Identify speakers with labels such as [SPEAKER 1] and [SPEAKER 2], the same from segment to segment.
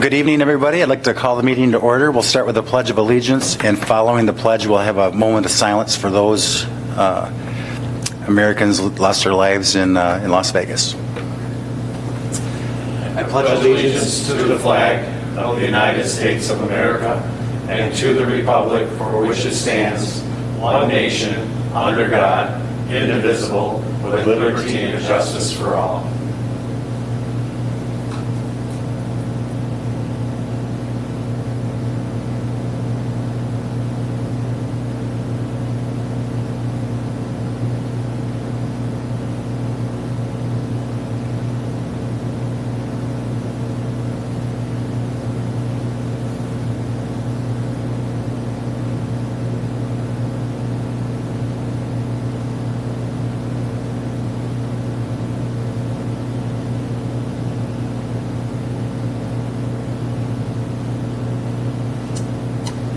[SPEAKER 1] Good evening, everybody. I'd like to call the meeting to order. We'll start with the Pledge of Allegiance, and following the pledge, we'll have a moment of silence for those Americans who lost their lives in Las Vegas.
[SPEAKER 2] I pledge allegiance to the flag of the United States of America and to the republic for which it stands, one nation, under God, indivisible, with liberty and justice for all.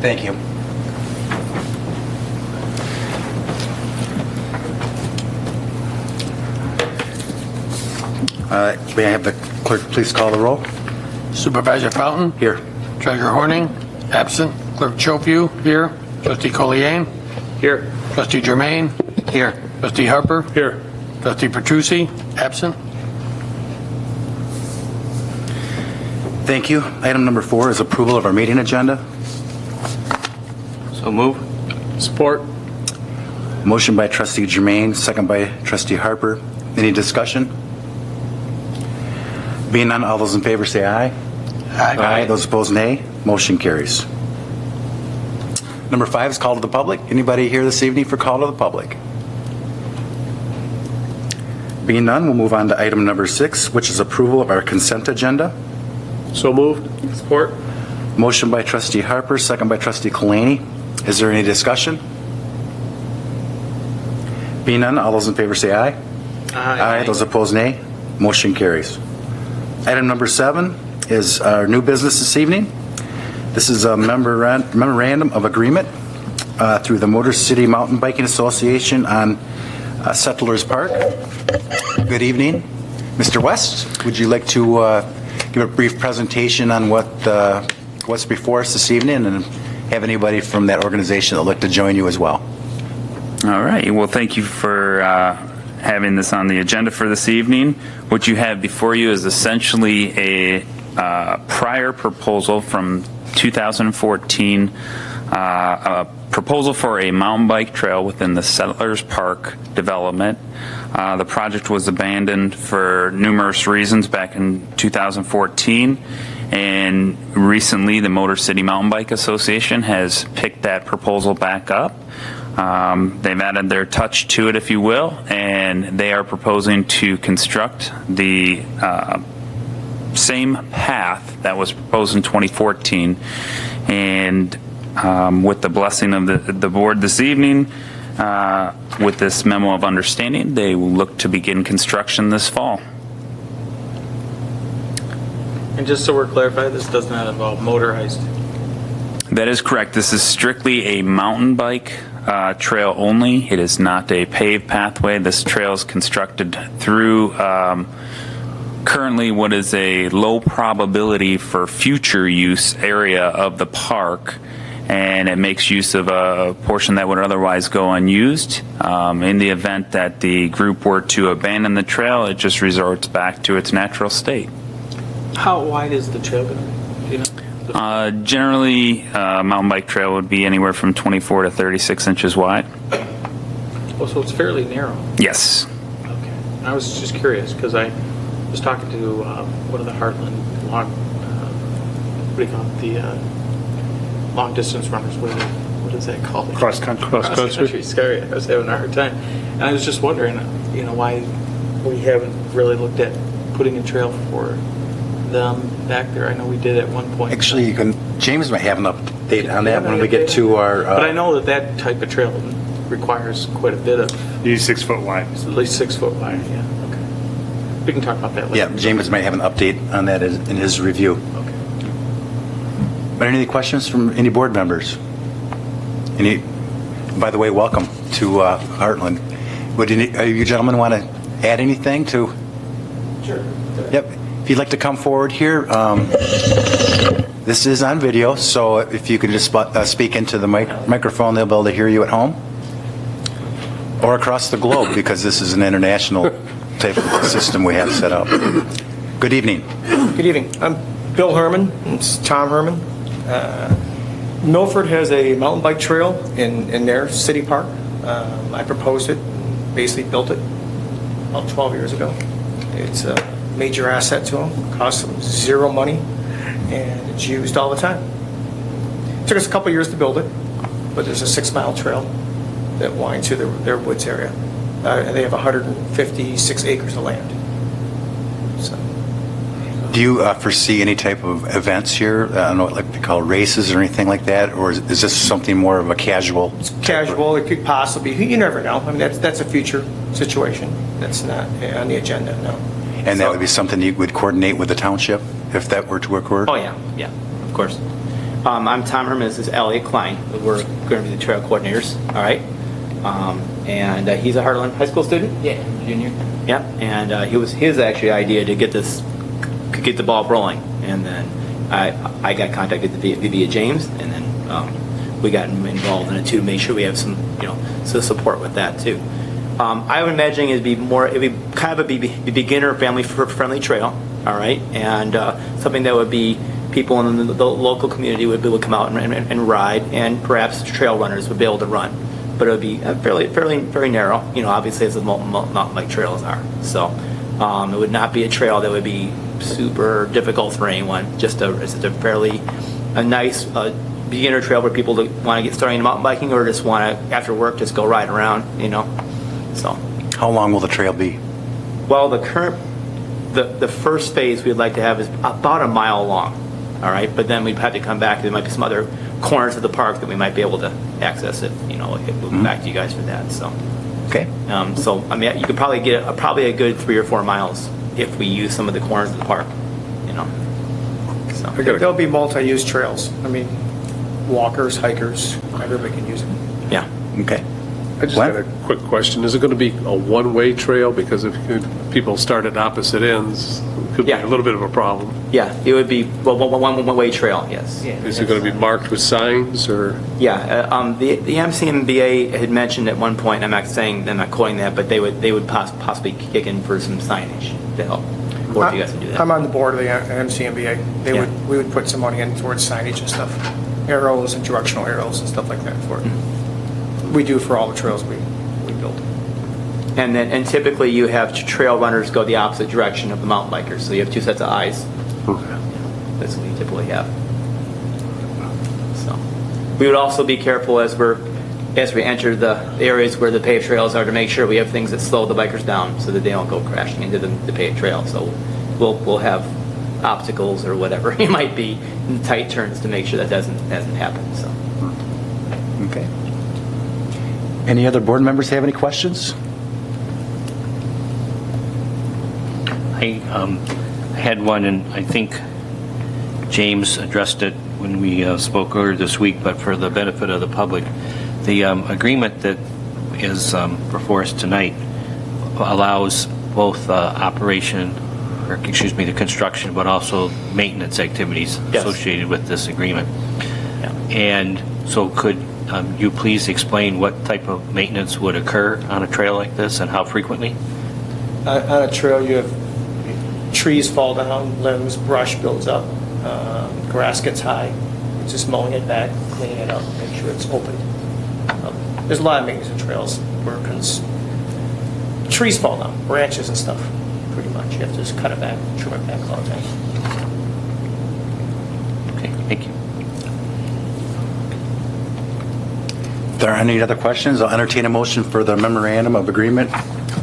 [SPEAKER 1] Thank you. May I have the clerk please call the roll?
[SPEAKER 3] Supervisor Fountain?
[SPEAKER 1] Here.
[SPEAKER 3] Treasurer Horning? Absent. Clerk Chopu? Here. Trustee Collier?
[SPEAKER 2] Here.
[SPEAKER 3] Trustee Germain?
[SPEAKER 1] Here.
[SPEAKER 3] Trustee Harper?
[SPEAKER 2] Here.
[SPEAKER 3] Trustee Petrucci? Absent.
[SPEAKER 1] Thank you. Item number 4 is approval of our meeting agenda.
[SPEAKER 2] So move. Support.
[SPEAKER 1] Motion by Trustee Germain, second by Trustee Harper. Any discussion? Being none, all those in favor say aye. Aye. Those opposed, nay. Motion carries. Number 5 is call to the public. Anybody here this evening for call to the public? Being none, we'll move on to item number 6, which is approval of our consent agenda.
[SPEAKER 2] So moved. Support.
[SPEAKER 1] Motion by Trustee Harper, second by Trustee Kalani. Is there any discussion? Being none, all those in favor say aye. Aye. Those opposed, nay. Motion carries. Item number 7 is our new business this evening. This is a memorandum of agreement through the Motor City Mountain Biking Association on Settlers Park. Good evening. Mr. West, would you like to give a brief presentation on what's before us this evening, and have anybody from that organization that would like to join you as well?
[SPEAKER 4] All right. Well, thank you for having this on the agenda for this evening. What you have before you is essentially a prior proposal from 2014, a proposal for a mountain bike trail within the Settlers Park development. The project was abandoned for numerous reasons back in 2014, and recently the Motor City Mountain Bike Association has picked that proposal back up. They've added their touch to it, if you will, and they are proposing to construct the same path that was proposed in 2014. And with the blessing of the board this evening, with this memo of understanding, they will look to begin construction this fall.
[SPEAKER 5] And just so we're clarified, this does not involve motorized.
[SPEAKER 4] That is correct. This is strictly a mountain bike trail only. It is not a paved pathway. This trail is constructed through currently what is a low probability for future use area of the park, and it makes use of a portion that would otherwise go unused. In the event that the group were to abandon the trail, it just resorts back to its natural state.
[SPEAKER 5] How wide is the trail going to be? Do you know?
[SPEAKER 4] Generally, mountain bike trail would be anywhere from 24 to 36 inches wide.
[SPEAKER 5] Oh, so it's fairly narrow.
[SPEAKER 4] Yes.
[SPEAKER 5] Okay. I was just curious because I was talking to one of the Hartland long distance runners. What is that called?
[SPEAKER 2] Cross country.
[SPEAKER 5] Sorry, I was having a hard time, and I was just wondering, why we haven't really looked at putting a trail for them back there. I know we did at one point.
[SPEAKER 1] Actually, James might have an update on that when we get to our...
[SPEAKER 5] But I know that type of trail requires quite a bit of...
[SPEAKER 2] You 6 foot wide.
[SPEAKER 5] At least 6 foot wide, yeah. Okay. We can talk about that later.
[SPEAKER 1] Yeah, James might have an update on that in his review.
[SPEAKER 5] Okay.
[SPEAKER 1] But any questions from any board members? By the way, welcome to Hartland. Would you gentlemen want to add anything to?
[SPEAKER 5] Sure.
[SPEAKER 1] Yep. If you'd like to come forward here, this is on video, so if you could just speak into the microphone, they'll be able to hear you at home or across the globe, because this is an international type of system we have set up. Good evening.
[SPEAKER 6] Good evening. I'm Bill Herman. It's Tom Herman. Milford has a mountain bike trail in their city park. I proposed it, basically built it about 12 years ago. It's a major asset to them. Costs them zero money, and it's used all the time. It took us a couple years to build it, but there's a 6-mile trail that winds through their woods area. And they have 156 acres of land. So.
[SPEAKER 1] Do you foresee any type of events here? I don't know, like they call races or anything like that, or is this something more of a casual?
[SPEAKER 6] It's casual. It could possibly. You never know. I mean, that's a future situation. That's not on the agenda. No.
[SPEAKER 1] And that would be something you would coordinate with the township if that were to occur?
[SPEAKER 7] Oh, yeah, of course. I'm Tom Herman. This is Elliot Klein. We're going to be the trail coordinators, all right? And he's a Hartland High School student. Yeah, junior. Yeah, and it was his actually idea to get the ball rolling, and then I got contacted via James, and then we got involved in it too to make sure we have some support with that too. I would imagine it'd be kind of a beginner family friendly trail, all right, and something that would be people in the local community would be able to come out and ride, and perhaps trail runners would be able to run. But it would be very narrow, obviously as the mountain bike trails are. So it would not be a trail that would be super difficult for anyone. Just a nice beginner trail where people want to get started in mountain biking, or just want to, after work, just go ride around, So.
[SPEAKER 1] How long will the trail be?
[SPEAKER 7] Well, the first phase we'd like to have is about a mile long, all right? But then we'd have to come back. There might be some other corners of the park that we might be able to access it, we'll back to you guys for that. So,
[SPEAKER 1] okay.
[SPEAKER 7] So I mean, you could probably get a good 3 or 4 miles if we use some of the corners of the park, So
[SPEAKER 6] There'll be multi-use trails. I mean, walkers, hikers, everybody can use it.
[SPEAKER 7] Yeah.
[SPEAKER 1] Okay.
[SPEAKER 8] I just had a quick question. Is it going to be a one-way trail? Because if people start at opposite ends, it could be a little bit of a problem.
[SPEAKER 7] Yeah, it would be one-way trail, yes. Yeah.
[SPEAKER 8] Is it going to be marked with signs, or?
[SPEAKER 7] Yeah, the MCMBA had mentioned at one point, I'm not quoting that, but they would possibly kick in for some signage to help. Or if you guys can do that.
[SPEAKER 6] I'm on the board of the MCMBA. We would put some money in towards signage and stuff, arrows and directional arrows and stuff like that for it. We do for all the trails we build.
[SPEAKER 7] And typically you have trail runners go the opposite direction of the mountain bikers, so you have 2 sets of eyes. That's what we typically have. So we would also be careful as we enter the areas where the paved trails are to make sure we have things that slow the bikers down so that they don't go crashing into the paved trail. So we'll have obstacles or whatever it might be in tight turns to make sure that doesn't happen. So.
[SPEAKER 1] Okay. Any other board members have any questions?
[SPEAKER 9] I had one, and I think James addressed it when we spoke earlier this week, but for the benefit of the public, the agreement that is before us tonight allows both the construction, but also maintenance activities associated with this agreement.
[SPEAKER 7] Yeah.
[SPEAKER 9] And so could you please explain what type of maintenance would occur on a trail like this and how frequently?
[SPEAKER 6] On a trail, you have trees fall down, limbs, brush builds up, grass gets high. It's just mowing it back, cleaning it up, make sure it's open. There's a lot of maintenance in trails where trees fall down, branches and stuff, pretty much. You have to just cut it back, trim it back all the time.
[SPEAKER 9] Okay, thank you.
[SPEAKER 1] If there are any other questions, I'll entertain a motion for the memorandum of agreement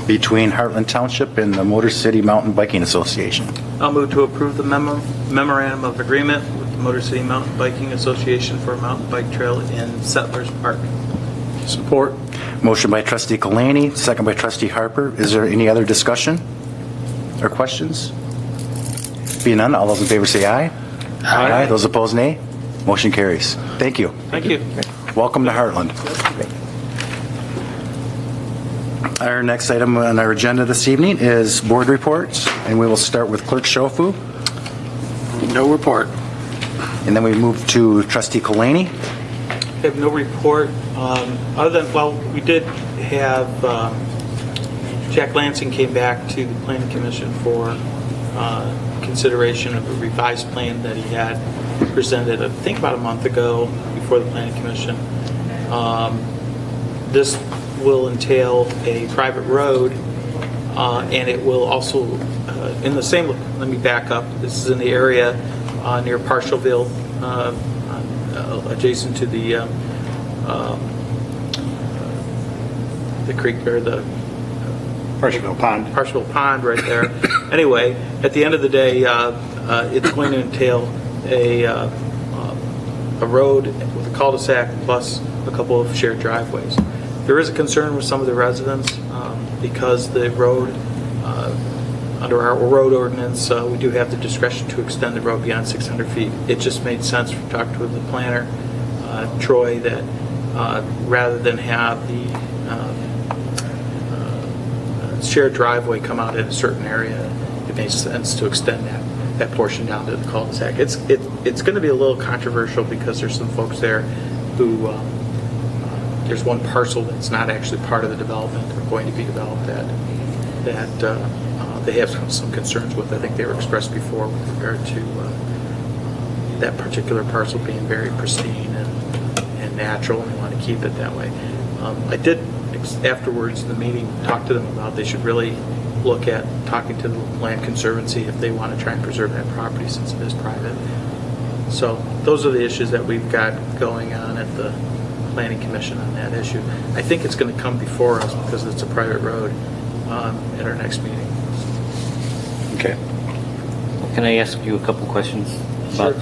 [SPEAKER 1] between Hartland Township and the Motor City Mountain Biking Association.
[SPEAKER 5] I'll move to approve the memorandum of agreement with the Motor City Mountain Biking Association for a mountain bike trail in Settlers Park.
[SPEAKER 8] Support.
[SPEAKER 1] Motion by trustee Kalani, second by trustee Harper. Is there any other discussion or questions? Being none, all those in favor say aye. Aye. Those opposed, nay. Motion carries. Thank you.
[SPEAKER 5] Thank you.
[SPEAKER 1] Welcome to Hartland. Our next item on our agenda this evening is board reports, and we will start with Clerk Shofu,
[SPEAKER 3] No report.
[SPEAKER 1] and then we move to Trustee Colaney.
[SPEAKER 5] I have no report, other than, well, we did have, Jack Lansing came back to the Planning Commission for consideration of a revised plan that he had presented, I think about a month ago, before the Planning Commission. This will entail a private road, and it will also, in the same, let me back up, this is in the area near Partialville, adjacent to the creek, or the Partialville Pond right there. Anyway, at the end of the day, it's going to entail a road with a cul-de-sac plus a couple of shared driveways. There is a concern with some of the residents because the road, under our road ordinance, we do have the discretion to extend the road beyond 600 feet. It just made sense to talk to the planner, Troy, that rather than have the shared driveway come out in a certain area, it makes sense to extend that portion down to the cul-de-sac. It's going to be a little controversial because there's some folks there who there's one parcel that's not actually part of the development or going to be developed that they have some concerns with. I think they were expressed before with regard to that particular parcel being very pristine and natural, and they want to keep it that way. I did afterwards in the meeting talk to them about they should really look at talking to the Land Conservancy if they want to try and preserve that property since it is private. So those are the issues that we've got going on at the Planning Commission on that issue. I think it's going to come before us because it's a private road at our next meeting.
[SPEAKER 1] Okay.
[SPEAKER 9] Can I ask you a couple questions about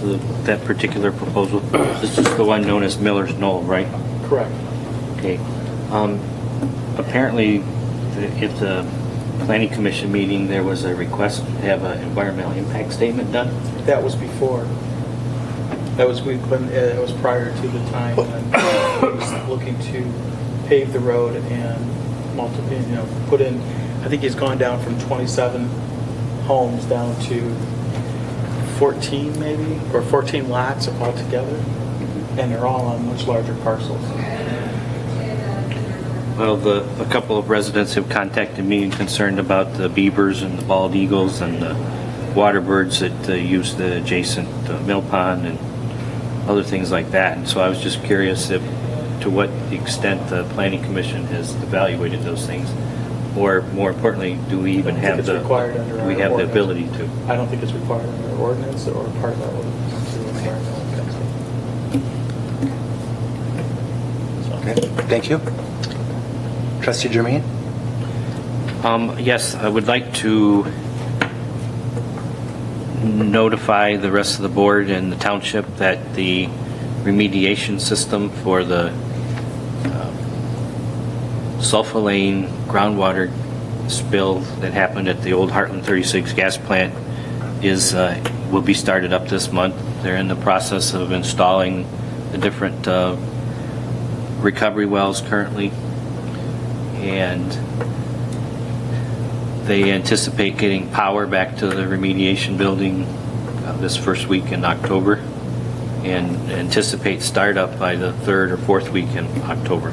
[SPEAKER 9] that particular proposal? This is the one known as Miller's Knoll, right?
[SPEAKER 5] Correct.
[SPEAKER 9] Okay. Apparently, at the Planning Commission meeting, there was a request to have an environmental impact statement done.
[SPEAKER 5] That was before. That was when it was prior to the time when he was looking to pave the road and put in. I think he's gone down from 27 homes down to 14 maybe, or 14 lots altogether, and they're all on much larger parcels.
[SPEAKER 9] Well, a couple of residents have contacted me and concerned about the beavers and the bald eagles and the water birds that use the adjacent mill pond and other things like that. And so I was just curious to what extent the Planning Commission has evaluated those things, or more importantly, do we even have the ability to?
[SPEAKER 5] I don't think it's required under our ordinance or part of our ordinance.
[SPEAKER 1] Okay. Thank you. Trustee Germain?
[SPEAKER 9] Yes, I would like to notify the rest of the board and the township that the remediation system for the sulfalane groundwater spill that happened at the old Hartland 36 gas plant will be started up this month. They're in the process of installing the different recovery wells currently, and they anticipate getting power back to the remediation building this first week in October, and anticipate startup by the third or fourth week in October.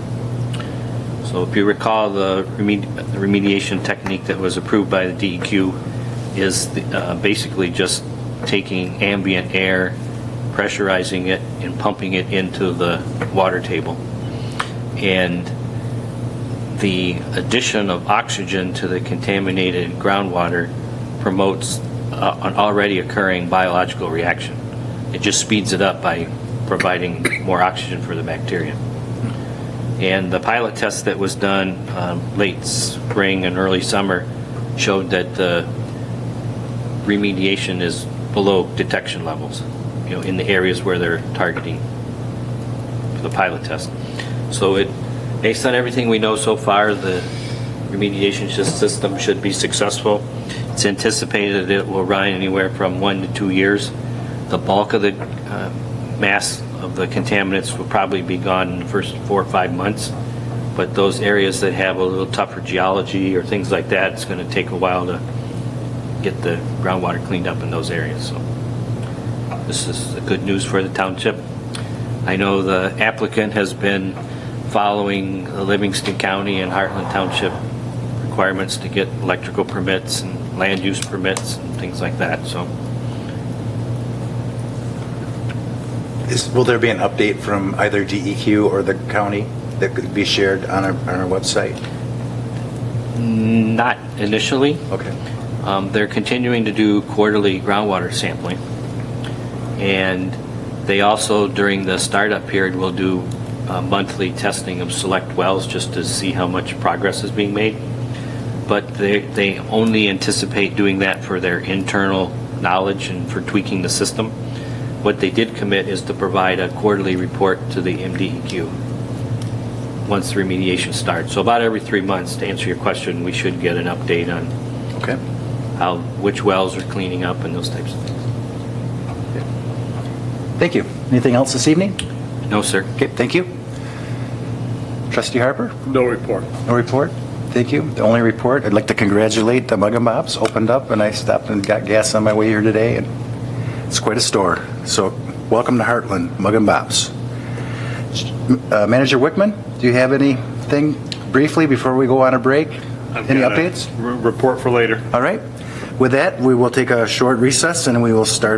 [SPEAKER 9] So if you recall, the remediation technique that was approved by the DEQ is basically just taking ambient air, pressurizing it, and pumping it into the water table. And the addition of oxygen to the contaminated groundwater promotes an already occurring biological reaction. It just speeds it up by providing more oxygen for the bacteria. And the pilot test that was done late spring and early summer showed that the remediation is below detection levels, in the areas where they're targeting for the pilot test. So based on everything we know so far, the remediation system should be successful. It's anticipated it will run anywhere from 1 to 2 years. The bulk of the mass of the contaminants will probably be gone in the first 4 or 5 months, But those areas that have a little tougher geology or things like that, it's going to take a while to get the groundwater cleaned up in those areas. So this is good news for the township. I know the applicant has been following the Livingston County and Hartland Township requirements to get electrical permits and land use permits and things like that. So
[SPEAKER 1] Will there be an update from either DEQ or the county that could be shared on our website?
[SPEAKER 9] not initially.
[SPEAKER 1] Okay.
[SPEAKER 9] They're continuing to do quarterly groundwater sampling. And they also, during the startup period, will do monthly testing of select wells just to see how much progress is being made. But they only anticipate doing that for their internal knowledge and for tweaking the system. What they did commit is to provide a quarterly report to the MDEQ once the remediation starts. So about every 3 months, to answer your question, we should get an update on
[SPEAKER 1] Okay.
[SPEAKER 9] which wells are cleaning up and those types of things.
[SPEAKER 1] Thank you. Anything else this evening?
[SPEAKER 9] No, sir.
[SPEAKER 1] Okay, thank you. Trustee Harper?
[SPEAKER 8] No report.
[SPEAKER 1] No report? Thank you. The only report, I'd like to congratulate the Mug and Bob's. Opened up and I stopped and got gas on my way here today, and it's quite a store. So welcome to Hartland, Mug and Bob's. Manager Wickman, do you have anything briefly before we go on a break? Any updates?
[SPEAKER 2] Report for later.
[SPEAKER 1] All right. With that, we will take a short recess and we will start